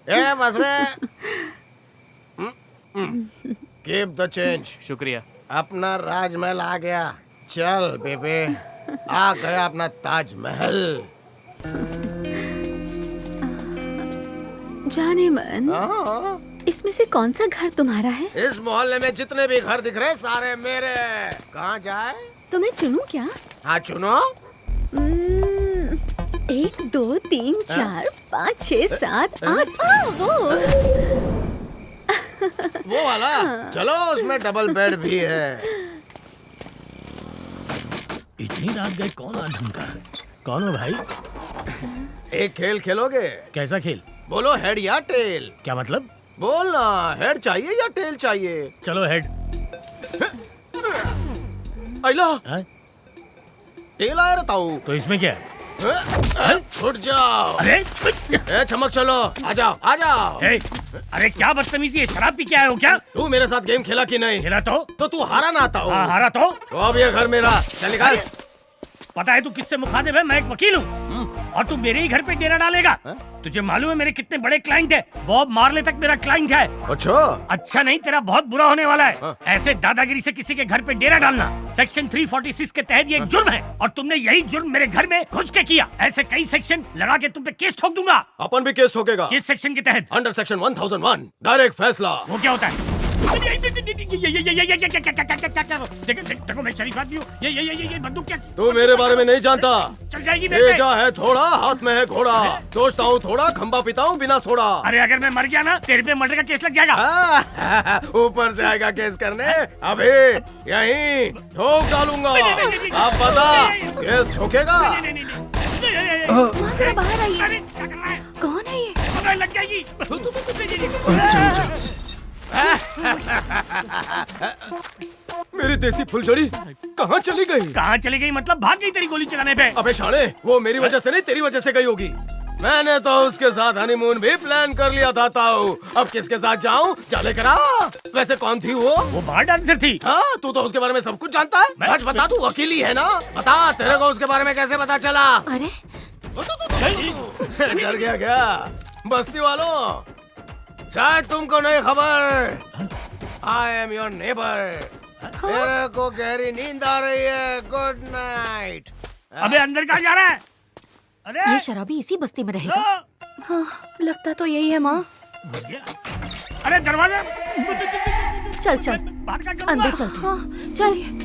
ए मसरे keep the change. शुक्रिया। अपना राजमहल आ गया। चल बेबे, आ गया अपना ताजमहल। जाने मन, इसमें से कौन सा घर तुम्हारा है? इस मोहल्ले में जितने भी घर दिख रहे सारे मेरे। कहाँ जाए? तो मैं चुनूं क्या? हाँ चुनो। 1 2 3 4 5 6 7 8 वो वाला। चलो उसमें डबल बेड भी है। इतनी रात गए कौन आ ढूंढा? कौन हो भाई? एक खेल खेलोगे? कैसा खेल? बोलो हेड या टेल। क्या मतलब? बोल ना, हेड चाहिए या टेल चाहिए? चलो हेड। आइला हाँ? टेल आया रहता हूँ। तो इसमें क्या है? उठ जाओ। अरे ए चमक चलो, आ जाओ आ जाओ। अरे क्या बदतमीजी है, शराब पी के आए हो क्या? तू मेरे साथ गेम खेला कि नहीं? खेला तो तू हारा ना आता हो। हाँ हारा तो अब ये घर मेरा। चल निकाल। पता है तू किससे मुखातिब है? मैं एक वकील हूँ और तू मेरे ही घर पे डेरा डालेगा? तुझे मालूम है मेरे कितने बड़े क्लाइंट है? बॉब मार्ले तक मेरा क्लाइंट है। अच्छा नहीं, तेरा बहुत बुरा होने वाला है। ऐसे दादागिरी से किसी के घर पे डेरा डालना सेक्शन 346 के तहत ये एक जुर्म है और तुमने यही जुर्म मेरे घर में घुस के किया। ऐसे कई सेक्शन लगा के तुम पे केस ठोक दूंगा। अपन भी केस ठोकेगा। किस सेक्शन के तहत? अंडर सेक्शन 1001 डायरेक्ट फैसला। वो क्या होता है? देखो मैं शरीफ आदमी हूँ। ये बंदूक क्या? तू मेरे बारे में नहीं जानता। चल जाएगी भेजा है थोड़ा, हाथ में है घोड़ा। सोचता हूँ थोड़ा, खंबा पीता हूँ बिना सोडा। अरे अगर मैं मर गया ना, तेरे पे मर्डर का केस लग जाएगा। ऊपर से आएगा केस करने। अभी यहीं ठोक डालूंगा। आप बता, केस ठोकेगा? वहाँ से बाहर आइए। कौन है ये? पता लग जाएगी। मेरी देसी फुलझड़ी कहाँ चली गई? कहाँ चली गई मतलब? भाग गई तेरी गोली चलाने पे। अबे शाणे, वो मेरी वजह से नहीं तेरी वजह से गई होगी। मैंने तो उसके साथ हनीमून भी प्लान कर लिया था ताऊ। अब किसके साथ जाऊं? चले करा। वैसे कौन थी वो? वो बार डांसर थी। हाँ, तू तो उसके बारे में सब कुछ जानता है। आज बता, तू वकील ही है ना? बता, तेरे को उसके बारे में कैसे पता चला? अरे डर गया क्या? बस्ती वालों, शायद तुमको नहीं खबर, आई एम योर नेबर। मेरे को गहरी नींद आ रही है। Good night. अबे अंदर कहाँ जा रहा है? अरे ये शराबी इसी बस्ती में रहेगा। हाँ, लगता तो यही है माँ। अरे दरवाजा चल चल बाहर का करूँगा। अंदर चल। हाँ चल।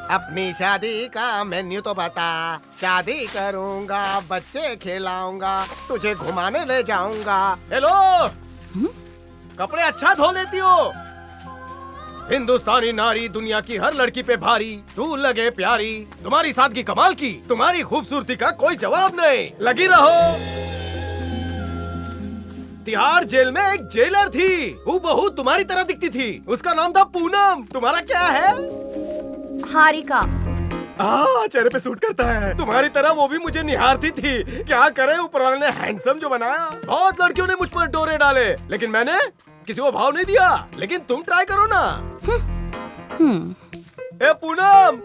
अपनी शादी का मेन्यू तो बता। शादी करूंगा, बच्चे खिलाऊंगा, तुझे घुमाने ले जाऊंगा। हेलो, कपड़े अच्छा धो लेती हो? हिंदुस्तानी नारी दुनिया की हर लड़की पे भारी, तू लगे प्यारी। तुम्हारी सादगी कमाल की, तुम्हारी खूबसूरती का कोई जवाब नहीं। लगी रहो। तिहाड़ जेल में एक जेलर थी, वो बहुत तुम्हारी तरह दिखती थी। उसका नाम था पूनम। तुम्हारा क्या है? हारिका। चेहरे पे सूट करता है। तुम्हारी तरह वो भी मुझे निहारती थी। क्या करे, ऊपर वाले ने हैंडसम जो बनाया। बहुत लड़कियों ने मुझ पर डोरे डाले, लेकिन मैंने किसी को भाव नहीं दिया। लेकिन तुम ट्राई करो ना। ए पूनम,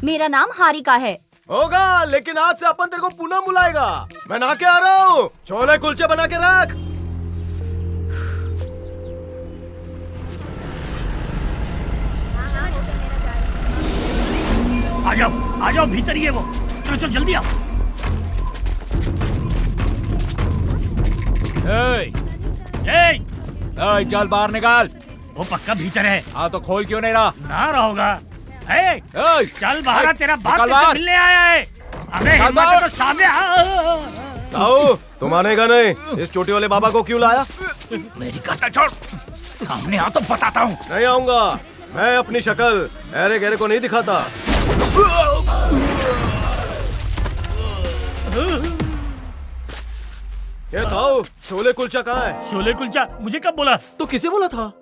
मेरा नाम हारिका है। होगा, लेकिन आज से अपन तेरे को पूनम बुलाएगा। मैं ना के आ रहा हूँ। छोले कुलचे बना के रख। आ जाओ भीतर ही है वो। चलो चलो जल्दी आओ। चल बाहर निकाल। वो पक्का भीतर है। हाँ तो खोल क्यों नहीं रहा? ना रहोगा। चल बाहर, तेरा बाप निकल तुझसे बाहर। मिलने आया है। अबे हिम्मत है तो सामने आओ। तुम आनेगा नहीं? इस चोटी वाले बाबा को क्यों लाया? मेरी कथा छोड़, सामने आ तो बताता हूँ। नहीं आऊंगा। मैं अपनी शक्ल अरे गहरे को नहीं दिखाता। ये ताऊ, छोले कुलचा कहाँ है? छोले कुलचा मुझे कब बोला? तो किसे बोला था?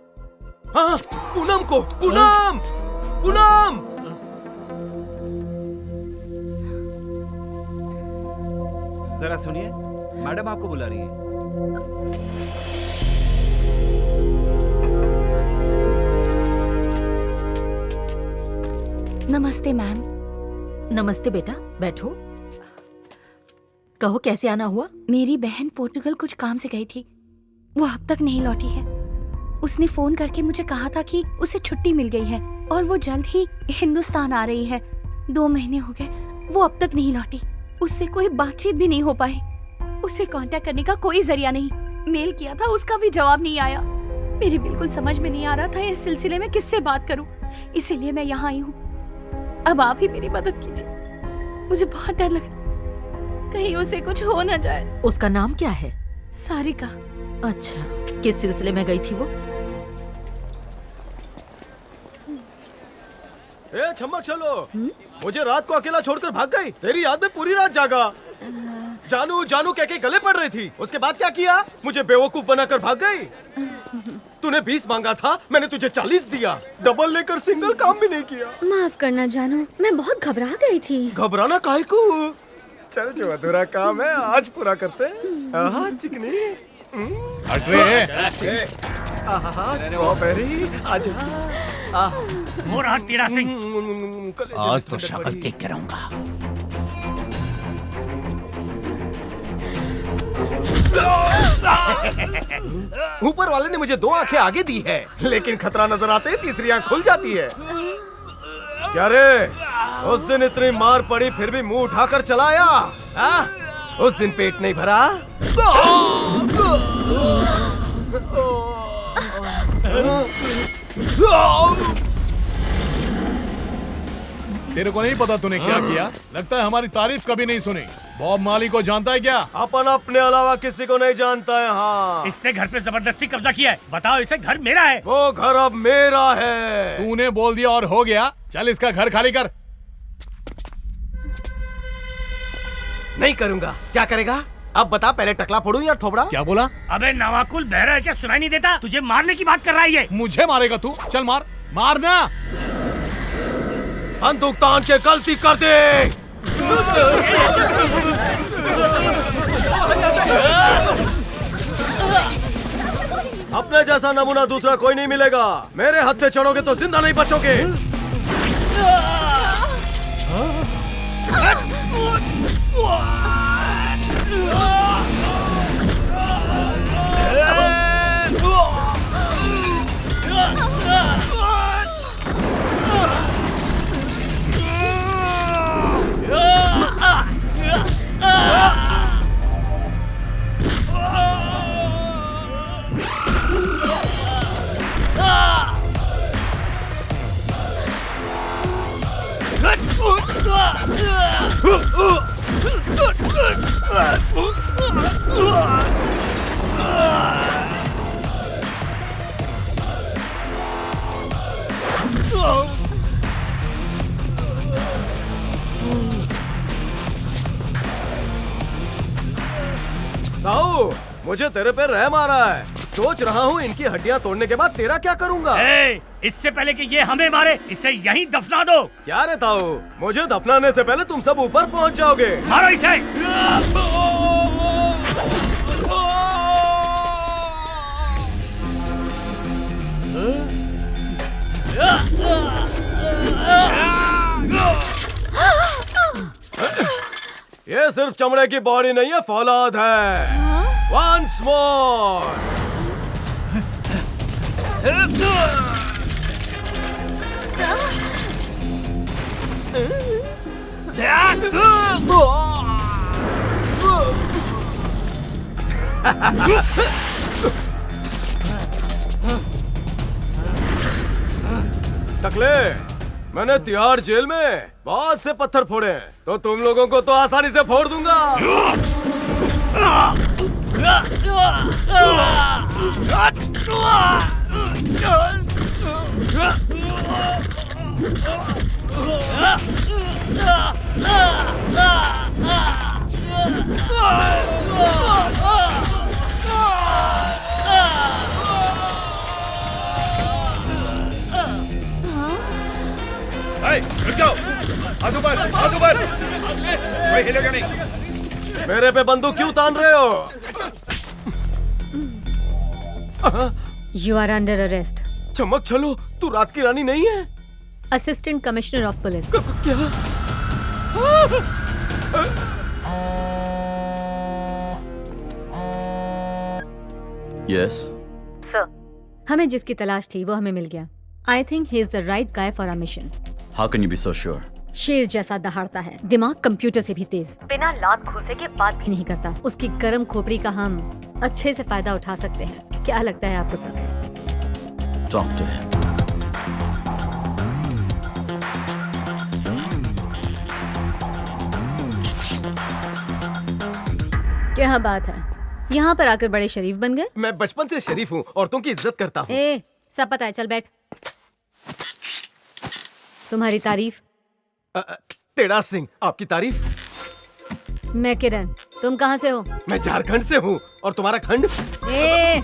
हाँ, पूनम को। पूनम, पूनम। जरा सुनिए, मैडम आपको बुला रही है। नमस्ते मैम। नमस्ते बेटा, बैठो। कहो कैसे आना हुआ? मेरी बहन पोर्टुगल कुछ काम से गई थी, वो अब तक नहीं लौटी है। उसने फोन करके मुझे कहा था कि उसे छुट्टी मिल गई है और वो जल्द ही हिंदुस्तान आ रही है। 2 महीने हो गए, वो अब तक नहीं लौटी। उससे कोई बातचीत भी नहीं हो पाई। उसे कांटेक्ट करने का कोई जरिया नहीं। मेल किया था, उसका भी जवाब नहीं आया। मेरी बिल्कुल समझ में नहीं आ रहा था इस सिलसिले में किससे बात करूं, इसीलिए मैं यहाँ आई हूँ। अब आप ही मेरी मदद कीजिए, मुझे बहुत डर लग रहा, कहीं उसे कुछ हो न जाए। उसका नाम क्या है? सारिका। अच्छा, किस सिलसिले में गई थी वो? ए छम्मा चलो, मुझे रात को अकेला छोड़कर भाग गई। तेरी याद में पूरी रात जागा। जानू जानू कह के गले पड़ रही थी। उसके बाद क्या किया? मुझे बेवकूफ बनाकर भाग गई। तूने 20 मांगा था, मैंने तुझे 40 दिया। डबल लेकर सिंगल काम भी नहीं किया। माफ करना जानू, मैं बहुत घबरा गई थी। घबराना काहे को? चल जो अधूरा काम है आज पूरा करते हैं। आहा चिकनी। स्ट्रॉबेरी आजा। वो रहा तेरा सिंह। आज तो शक्ल देख के रहूंगा। ऊपर वाले ने मुझे 2 आंखें आगे दी है, लेकिन खतरा नजर आते ही तीसरी आंख खुल जाती है। क्या रे, उस दिन इतनी मार पड़ी फिर भी मुंह उठाकर चलाया? उस दिन पेट नहीं भरा? तेरे को नहीं पता तूने क्या किया? लगता है हमारी तारीफ कभी नहीं सुनी। बॉब मार्ली को जानता है क्या? अपन अपने अलावा किसी को नहीं जानता है। हाँ, इसने घर पे जबरदस्ती कब्जा किया है। बताओ, इसे घर मेरा है। वो घर अब मेरा है। तूने बोल दिया और हो गया। चल इसका घर खाली कर। नहीं करूंगा। क्या करेगा? अब बता, पहले टकला फोड़ूं या थोबड़ा? क्या बोला? अबे नवाकुल, बहरा है क्या? सुनाई नहीं देता? तुझे मारने की बात कर रहा है ये। मुझे मारेगा तू? चल मार, मारना। बंदूक तान के गलती कर दे। अपने जैसा नमूना दूसरा कोई नहीं मिलेगा। मेरे हत्थे चढ़ोगे तो जिंदा नहीं बचोगे। ताऊ, मुझे तेरे पे रहम आ रहा है। सोच रहा हूँ इनकी हड्डियाँ तोड़ने के बाद तेरा क्या करूँगा। इससे पहले कि ये हमें मारे, इसे यहीं दफना दो। क्या रे ताऊ, मुझे दफनाने से पहले तुम सब ऊपर पहुँच जाओगे। मारो इसे। ये सिर्फ चमड़े की बॉडी नहीं है, फौलाद है। Once more. टकले, मैंने तिहाड़ जेल में बहुत से पत्थर फोड़े हैं, तो तुम लोगों को तो आसानी से फोड़ दूंगा। रुक जाओ। आजू बाजू कोई हिलेगा नहीं। मेरे पे बंदूक क्यों तान रहे हो? You are under arrest. चमक छलो, तू रात की रानी नहीं है? Assistant commissioner of police. क्या? यस सर, हमें जिसकी तलाश थी वो हमें मिल गया। I think he is the right guy for our mission. How can you be so sure? शेर जैसा दहाड़ता है, दिमाग कंप्यूटर से भी तेज, बिना लात घूसे के बात भी नहीं करता। उसकी गर्म खोपड़ी का हम अच्छे से फायदा उठा सकते हैं। क्या लगता है आपको सर? Talk to him. क्या बात है, यहाँ पर आकर बड़े शरीफ बन गए। मैं बचपन से शरीफ हूँ, औरतों की इज्जत करता हूँ। ए, सब पता है, चल बैठ। तुम्हारी तारीफ। तेड़ा सिंह, आपकी तारीफ। मैं किरण, तुम कहाँ से हो? मैं झारखंड से हूँ, और तुम्हारा खंड? ए,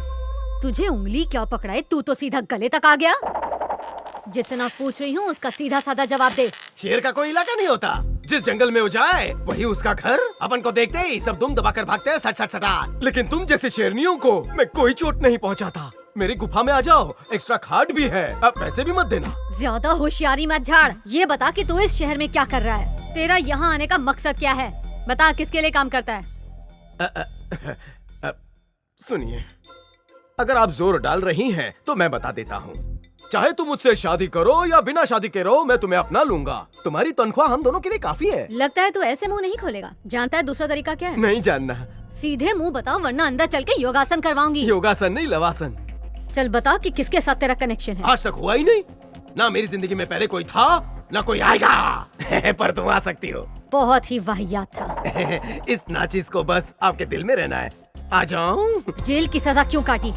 तुझे उंगली क्या पकड़ाए? तू तो सीधा गले तक आ गया। जितना पूछ रही हूँ उसका सीधा साधा जवाब दे। शेर का कोई इलाका नहीं होता, जिस जंगल में वो जाए वही उसका घर। अपन को देखते ही सब दुम दबाकर भागते हैं, सट सट सटा। लेकिन तुम जैसे शेरनियों को मैं कोई चोट नहीं पहुंचाता। मेरी गुफा में आ जाओ, एक्स्ट्रा खाट भी है, अब पैसे भी मत देना। ज्यादा होशियारी मत झाड़। ये बता कि तू इस शहर में क्या कर रहा है? तेरा यहाँ आने का मकसद क्या है? बता, किसके लिए काम करता है? सुनिए, अगर आप जोर डाल रही हैं तो मैं बता देता हूँ। चाहे तुम मुझसे शादी करो या बिना शादी के रहो, मैं तुम्हें अपना लूंगा। तुम्हारी तनख्वाह हम दोनों के लिए काफी है। लगता है तू ऐसे मुंह नहीं खोलेगा। जानता है दूसरा तरीका क्या है? नहीं जानना। सीधे मुंह बताओ, वरना अंदर चल के योगासन करवाऊंगी। योगासन नहीं, लवासन। चल बता कि किसके साथ तेरा कनेक्शन है। आज तक हुआ ही नहीं। ना मेरी जिंदगी में पहले कोई था, ना कोई आएगा। पर तुम आ सकती हो। बहुत ही वाहियात था। इस नाचिस को बस आपके दिल में रहना है। आ जाऊं? जेल की सजा क्यों काटी?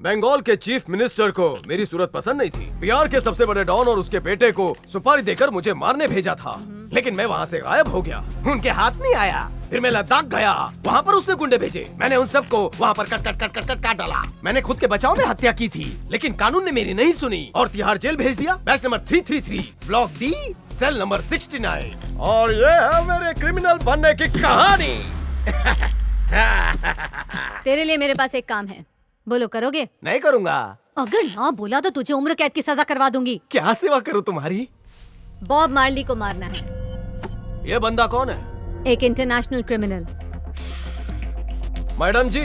बंगाल के चीफ मिनिस्टर को मेरी सूरत पसंद नहीं थी। बिहार के सबसे बड़े डॉन और उसके बेटे को सुपारी देकर मुझे मारने भेजा था, लेकिन मैं वहाँ से गायब हो गया। उनके हाथ नहीं आया। फिर मैं लद्दाख गया, वहाँ पर उसने गुंडे भेजे। मैंने उन सबको वहाँ पर cut cut cut cut cut काट डाला। मैंने खुद के बचाव में हत्या की थी, लेकिन कानून ने मेरी नहीं सुनी और तिहाड़ जेल भेज दिया। Batch number 333, block D, cell number 69। और ये है मेरे क्रिमिनल बनने की कहानी। तेरे लिए मेरे पास एक काम है, बोलो करोगे? नहीं करूँगा। अगर ना बोला तो तुझे उम्र कैद की सजा करवा दूंगी। क्या सेवा करूँ तुम्हारी? बॉब मार्ली को मारना है। ये बंदा कौन है? एक इंटरनेशनल क्रिमिनल। मैडम जी,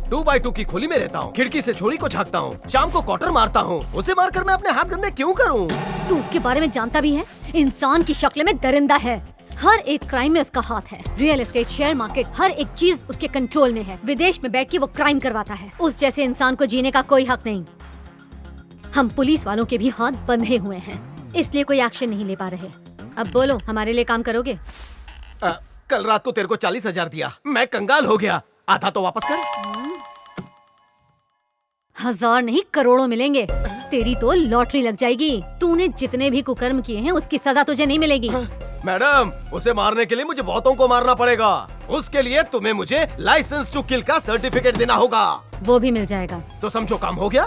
2x2 की खोली में रहता हूँ, खिड़की से छोरी को झांकता हूँ, शाम को क्वार्टर मारता हूँ। उसे मारकर मैं अपने हाथ गंदे क्यों करूँ? तू उसके बारे में जानता भी है? इंसान की शक्ल में दरिंदा है। हर एक क्राइम में उसका हाथ है। रियल एस्टेट, शेयर मार्केट, हर एक चीज उसके कंट्रोल में है। विदेश में बैठ के वो क्राइम करवाता है। उस जैसे इंसान को जीने का कोई हक नहीं। हम पुलिस वालों के भी हाथ बंधे हुए हैं, इसलिए कोई एक्शन नहीं ले पा रहे। अब बोलो, हमारे लिए काम करोगे? कल रात को तेरे को 40,000 दिया, मैं कंगाल हो गया। आधा तो वापस कर। 1000 नहीं, करोड़ों मिलेंगे। तेरी तो लॉटरी लग जाएगी। तूने जितने भी कुकर्म किए हैं उसकी सजा तुझे नहीं मिलेगी। मैडम, उसे मारने के लिए मुझे बहुतों को मारना पड़ेगा। उसके लिए तुम्हें मुझे लाइसेंस टू किल का सर्टिफिकेट देना होगा। वो भी मिल जाएगा। तो समझो काम हो गया।